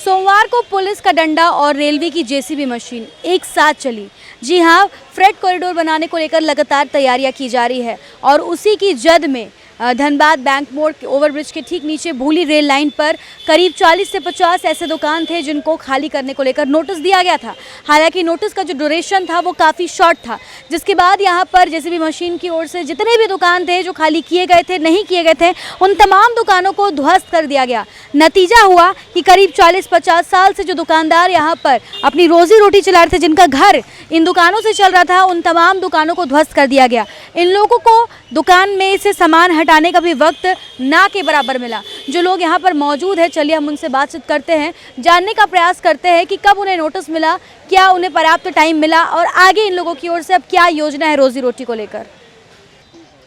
सोमवार को पुलिस का डंडा और रेलवे की जेसीबी मशीन एक साथ चली। जी हां, फ्रेट कॉरिडोर बनाने को लेकर लगातार तैयारियां की जा रही है और उसी की जद में धनबाद बैंक मोड़ ओवरब्रिज के ठीक नीचे भूली रेल लाइन पर करीब 40 से 50 ऐसे दुकान थे जिनको खाली करने को लेकर नोटिस दिया गया था। हालांकि नोटिस का जो ड्यूरेशन था वो काफ़ी शॉर्ट था, जिसके बाद यहां पर जेसीबी मशीन की ओर से जितने भी दुकान थे जो खाली किए गए थे, नहीं किए गए थे, उन तमाम दुकानों को ध्वस्त कर दिया गया। नतीजा हुआ कि करीब 40-50 साल से जो दुकानदार यहाँ पर अपनी रोजी रोटी चला रहे थे, जिनका घर इन दुकानों से चल रहा था, उन तमाम दुकानों को ध्वस्त कर दिया गया। इन लोगों को दुकान में से सामान हटाने का भी वक्त ना के बराबर मिला। जो लोग यहाँ पर मौजूद है, चलिए हम उनसे बातचीत करते हैं, जानने का प्रयास करते हैं कि कब उन्हें नोटिस मिला, क्या उन्हें पर्याप्त टाइम मिला और आगे इन लोगों की ओर से अब क्या योजना है रोजी रोटी को लेकर।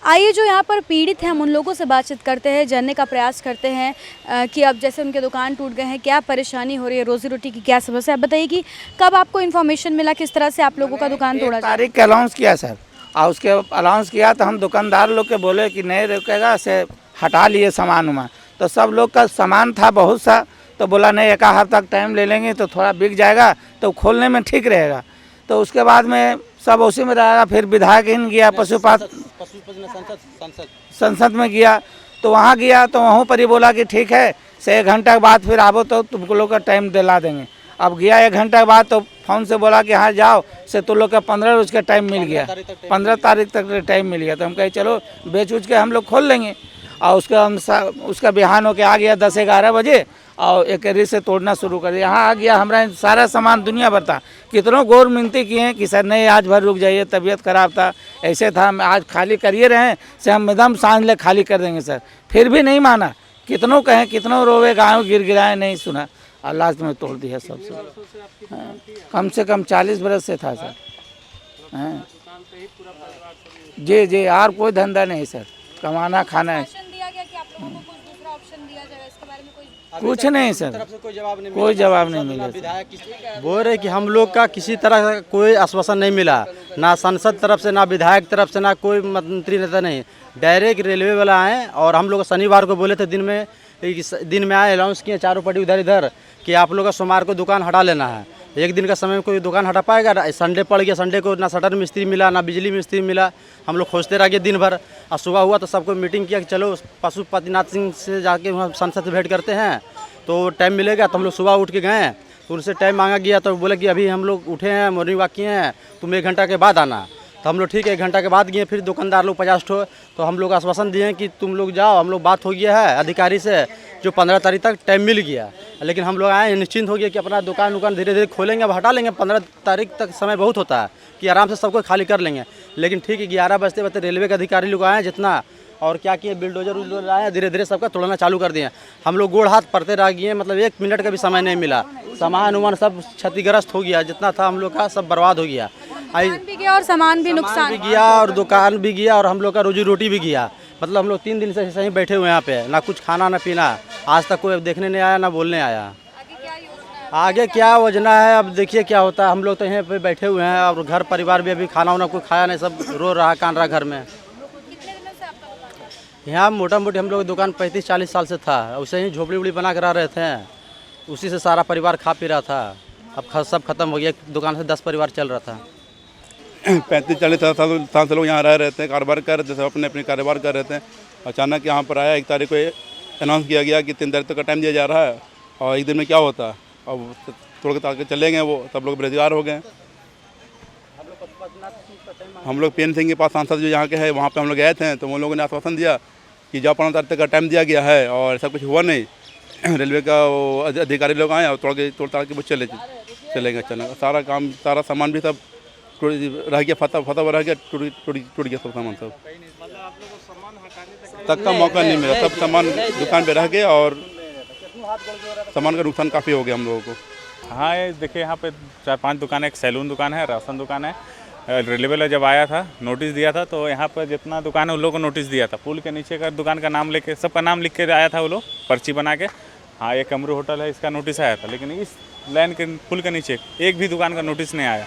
आइए जो यहाँ पर पीड़ित हैं हम उन लोगों से बातचीत करते हैं, जानने का प्रयास करते हैं कि अब जैसे उनके दुकान टूट गए हैं, क्या परेशानी हो रही है, रोजी रोटी की क्या समस्या है। बताइए कि कब आपको इन्फॉर्मेशन मिला, किस तरह से आप लोगों का दुकान तोड़ा? तारीख का अलाउंस किया सर, और उसके अलाउंस किया तो हम दुकानदार लोग के बोले कि नहीं रुकेगा, से हटा लिए सामान उमान। तो सब लोग का सामान था बहुत सा, तो बोला नहीं एक हफ्ता तक टाइम ले लेंगे तो थोड़ा बिक जाएगा तो खोलने में ठीक रहेगा। तो उसके बाद में सब उसी में रहेगा। फिर विधायक इन गया संसद में गया, तो वहाँ गया तो वहाँ पर ही बोला कि ठीक है से 1 घंटा के बाद फिर आवो तो तुमको लोग का टाइम दिला देंगे। अब गया 1 घंटा के बाद तो फ़ोन से बोला कि हाँ जाओ, से तुम लोग का 15 रोज का टाइम मिल गया, 15 तारीख तक टाइम मिल गया। तो हम कहे चलो बेच उच के हम लोग खोल लेंगे। और उसका बिहान होके आ गया 10-11 बजे और एक से तोड़ना शुरू कर दिया। यहाँ आ गया, हमारा सारा सामान दुनिया भर था। कितनों गौर मिनती किए हैं कि सर नहीं आज भर रुक जाइए, तबीयत खराब था, ऐसे था, हम आज खाली करिए रहे हैं से हम एकदम सांझ ले खाली कर देंगे सर। फिर भी नहीं माना, कितनों कहें, कितनों रोवे गाँव गिराए, नहीं सुना और लास्ट में तोड़ दिया सबसे। कम से कम 40 बरस से था सर। हाँ जी, और कोई धंधा नहीं सर, कमाना खाना है। कुछ नहीं सर, कोई जवाब नहीं मिला। बोल रहे कि हम लोग का किसी तरह का कोई आश्वासन नहीं मिला, ना सांसद तरफ से, ना विधायक तरफ से, ना कोई मंत्री नेता नहीं। डायरेक्ट रेलवे वाला आए और हम लोग शनिवार को बोले थे दिन में आए, अनाउंस किए चारों पट्टी उधर इधर कि आप लोग का सोमवार को दुकान हटा लेना है। एक दिन का समय में कोई दुकान हटा पाएगा? संडे पड़ गया, संडे को ना शटर मिस्त्री मिला, ना बिजली मिस्त्री मिला। हम लोग खोजते रह गए दिन भर। और सुबह हुआ तो सबको मीटिंग किया कि चलो पशुपतिनाथ सिंह से जाके वहाँ सांसद से भेंट करते हैं तो टाइम मिलेगा। तो हम लोग सुबह उठ के गए तो उनसे टाइम मांगा गया, तो बोले कि अभी हम लोग उठे हैं, मॉर्निंग वॉक किए हैं, तुम 1 घंटा के बाद आना। तो हम लोग ठीक है 1 घंटा के बाद गए। फिर दुकानदार लोग 50 ठो, तो हम लोग आश्वासन दिए कि तुम लोग जाओ, हम लोग बात हो गया है अधिकारी से, जो 15 तारीख तक टाइम मिल गया। लेकिन हम लोग आए निश्चिंत हो गया कि अपना दुकान धीरे धीरे खोलेंगे, अब हटा लेंगे। 15 तारीख तक समय बहुत होता है कि आराम से सबको खाली कर लेंगे। लेकिन ठीक है 11 बजते रेलवे के अधिकारी लोग आए जितना, और क्या किए, बिल्डोजर आए, धीरे धीरे सबका तोड़ना चालू कर दिए। हम लोग गोड़ हाथ पड़ते रह गए, मतलब 1 मिनट का भी समय नहीं मिला। सामान उमान सब क्षतिग्रस्त हो गया, जितना था हम लोग का सब बर्बाद हो गया। भी गया और सामान भी नुकसान भी गया और दुकान भी गया और हम लोग का रोजी रोटी भी गया। मतलब हम लोग 3 दिन से ऐसे ही बैठे हुए यहाँ पे, ना कुछ खाना ना पीना। आज तक कोई देखने नहीं आया, ना बोलने आया। आगे क्या योजना है अब देखिए क्या होता है। हम लोग तो यहाँ पे बैठे हुए हैं और घर परिवार भी अभी खाना वाना कोई खाया नहीं, सब रो रहा कान रहा घर में। यहाँ मोटा मोटी हम लोग दुकान 35-40 साल से था, उसे ही झोपड़ी उबड़ी बना कर रह रहे थे, उसी से सारा परिवार खा पी रहा था। अब सब खत्म हो गया, दुकान से 10 परिवार चल रहा था। 35-40 साल से लोग यहाँ रह रहे थे, कारोबार कर रहे थे, सब अपने कारोबार कर रहे थे। अचानक यहाँ पर आया 1 तारीख को अनाउंस किया गया कि 3 तारीख तक का टाइम दिया जा रहा है और 1 दिन में क्या होता है। अब तोड़ के ताके चले गए, वो सब लोग बेरोजगार हो गए। हम लोग पीएन सिंह के पास सांसद जो यहाँ के हैं वहाँ पे हम लोग गए थे, तो उन लोगों ने आश्वासन दिया कि जब 15 तारीख तक का टाइम दिया गया है और ऐसा कुछ हुआ नहीं। रेलवे का वो अधिकारी लोग आए और तोड़ ताड़ के वो चले गए। सारा काम, सारा सामान भी सब रह गया, फता रह गया, टूट गया सब सामान। सब तक का मौका नहीं मिला, सब सामान दुकान पे रह गए और सामान का नुकसान काफ़ी हो गया हम लोगों को। हाँ ये देखिए यहाँ पे 4-5 दुकान है, एक सैलून दुकान है, राशन दुकान है। रेलवे वाला जब आया था नोटिस दिया था तो यहाँ पर जितना दुकान है उन लोगों को नोटिस दिया था। पुल के नीचे का दुकान का नाम लेके, सबका नाम लिख के आया था वो लोग, पर्ची बना के। हाँ ये कमरू होटल है, इसका नोटिस आया था, लेकिन इस लाइन के पुल के नीचे एक भी दुकान का नोटिस नहीं आया।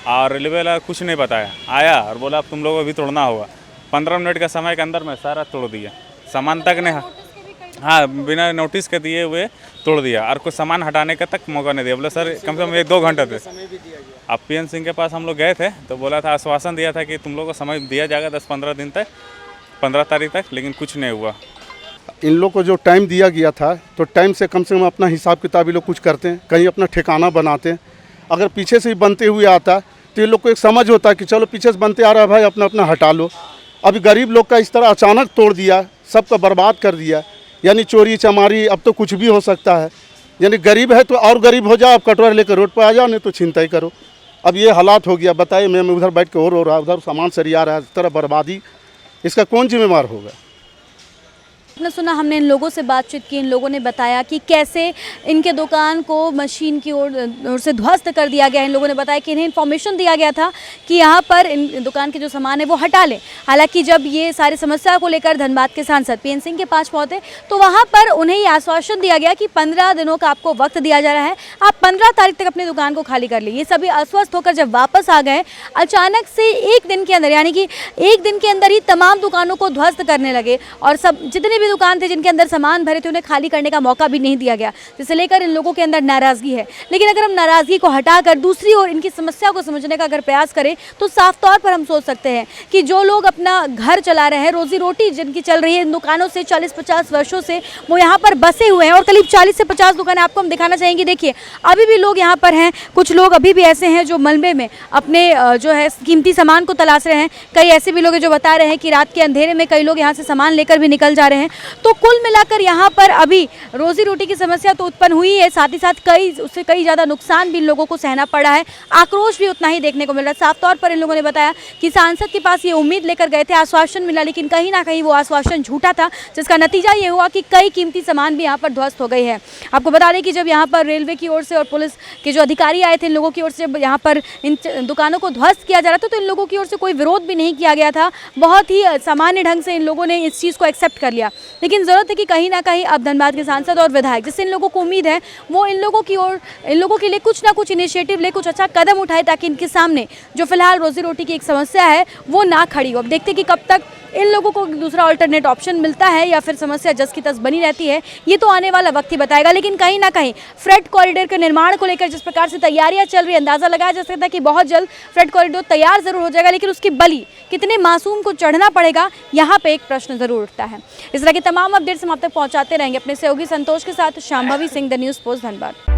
और रेलवे वाला कुछ नहीं बताया, आया और बोला अब तुम लोगों को अभी तोड़ना होगा। 15 मिनट का समय के अंदर में सारा तोड़ दिया, सामान तक नहीं। हाँ, बिना नोटिस के दिए हुए तोड़ दिया और कुछ सामान हटाने का तक मौका नहीं दिया। बोले सर कम से कम 1-2 घंटे थे। अब पीएन सिंह के पास हम लोग गए थे तो बोला था, आश्वासन दिया था कि तुम लोग को समय दिया जाएगा 10-15 दिन तक, 15 तारीख तक, लेकिन कुछ नहीं हुआ। इन लोग को जो टाइम दिया गया था तो टाइम से कम अपना हिसाब किताब ये लोग कुछ करते हैं, कहीं अपना ठिकाना बनाते हैं। अगर पीछे से ही बनते हुए आता तो ये लोग को एक समझ होता है कि चलो पीछे से बनते आ रहा है भाई, अपना अपना हटा लो। अभी गरीब लोग का इस तरह अचानक तोड़ दिया, सबका बर्बाद कर दिया। यानी चोरी चमारी अब तो कुछ भी हो सकता है। यानी गरीब है तो और गरीब हो जाओ, अब कटोरा लेकर रोड पर आ जाओ, नहीं तो चिंता ही करो। अब ये हालात हो गया। बताइए, मैं उधर बैठ के और रो रहा, उधर सामान सरिया रहा है, इस तरह बर्बादी, इसका कौन जिम्मेवार होगा? आपने सुना, हमने इन लोगों से बातचीत की। इन लोगों ने बताया कि कैसे इनके दुकान को मशीन की ओर से ध्वस्त कर दिया गया है। इन लोगों ने बताया कि इन्हें इन्फॉर्मेशन दिया गया था कि यहाँ पर इन दुकान के जो सामान है वो हटा लें। हालांकि जब ये सारी समस्या को लेकर धनबाद के सांसद पीएन सिंह के पास पहुँचे तो वहाँ पर उन्हें ये आश्वासन दिया गया कि 15 दिनों का आपको वक्त दिया जा रहा है, आप 15 तारीख तक अपनी दुकान को खाली कर लें। ये सभी अस्वस्थ होकर जब वापस आ गए, अचानक से एक दिन के अंदर, यानी कि एक दिन के अंदर ही तमाम दुकानों को ध्वस्त करने लगे और सब जितने भी दुकान थे जिनके अंदर सामान भरे थे उन्हें खाली करने का मौका भी नहीं दिया गया, जिसे लेकर इन लोगों के अंदर नाराजगी है। लेकिन अगर हम नाराजगी को हटाकर दूसरी ओर इनकी समस्या को समझने का अगर प्रयास करें तो साफ तौर पर हम सोच सकते हैं कि जो लोग अपना घर चला रहे हैं, रोजी रोटी जिनकी चल रही है इन दुकानों से 40-50 वर्षों से, वो यहाँ पर बसे हुए हैं और करीब 40 से 50 दुकानें आपको हम दिखाना चाहेंगे। देखिए, अभी भी लोग यहाँ पर हैं। कुछ लोग अभी भी ऐसे हैं जो मलबे में अपने जो है कीमती सामान को तलाश रहे हैं। कई ऐसे भी लोग हैं जो बता रहे हैं कि रात के अंधेरे में कई लोग यहाँ से सामान लेकर भी निकल जा रहे हैं। तो कुल मिलाकर यहाँ पर अभी रोजी रोटी की समस्या तो उत्पन्न हुई है, साथ ही साथ उससे कई ज़्यादा नुकसान भी इन लोगों को सहना पड़ा है, आक्रोश भी उतना ही देखने को मिल रहा है। साफ तौर पर इन लोगों ने बताया कि सांसद के पास ये उम्मीद लेकर गए थे, आश्वासन मिला, लेकिन कहीं ना कहीं वो आश्वासन झूठा था, जिसका नतीजा ये हुआ कि कई कीमती सामान भी यहाँ पर ध्वस्त हो गई है। आपको बता दें कि जब यहाँ पर रेलवे की ओर से और पुलिस के जो अधिकारी आए थे, इन लोगों की ओर से जब यहाँ पर इन दुकानों को ध्वस्त किया जा रहा था तो इन लोगों की ओर से कोई विरोध भी नहीं किया गया था। बहुत ही सामान्य ढंग से इन लोगों ने इस चीज़ को एक्सेप्ट कर लिया। लेकिन ज़रूरत है कि कहीं ना कहीं अब धनबाद के सांसद और विधायक, जिससे इन लोगों को उम्मीद है, वो इन लोगों के लिए कुछ ना कुछ इनिशिएटिव ले, कुछ अच्छा कदम उठाए ताकि इनके सामने जो फिलहाल रोजी रोटी की एक समस्या है वो ना खड़ी हो। अब देखते कि कब तक इन लोगों को दूसरा अल्टरनेट ऑप्शन मिलता है या फिर समस्या जस की तस बनी रहती है, ये तो आने वाला वक्त ही बताएगा। लेकिन कहीं ना कहीं फ्रेट कॉरिडोर के निर्माण को लेकर जिस प्रकार से तैयारियां चल रही है, अंदाजा लगाया जा सकता है कि बहुत जल्द फ्रेट कॉरिडोर तैयार जरूर हो जाएगा, लेकिन उसकी बलि कितने मासूम को चढ़ना पड़ेगा, यहाँ पे एक प्रश्न जरूर उठता है। इस तरह के तमाम अपडेट्स हम आप तक पहुँचाते रहेंगे अपने सहयोगी संतोष के साथ। Shambhavi Singh, the news post, Dhanbad.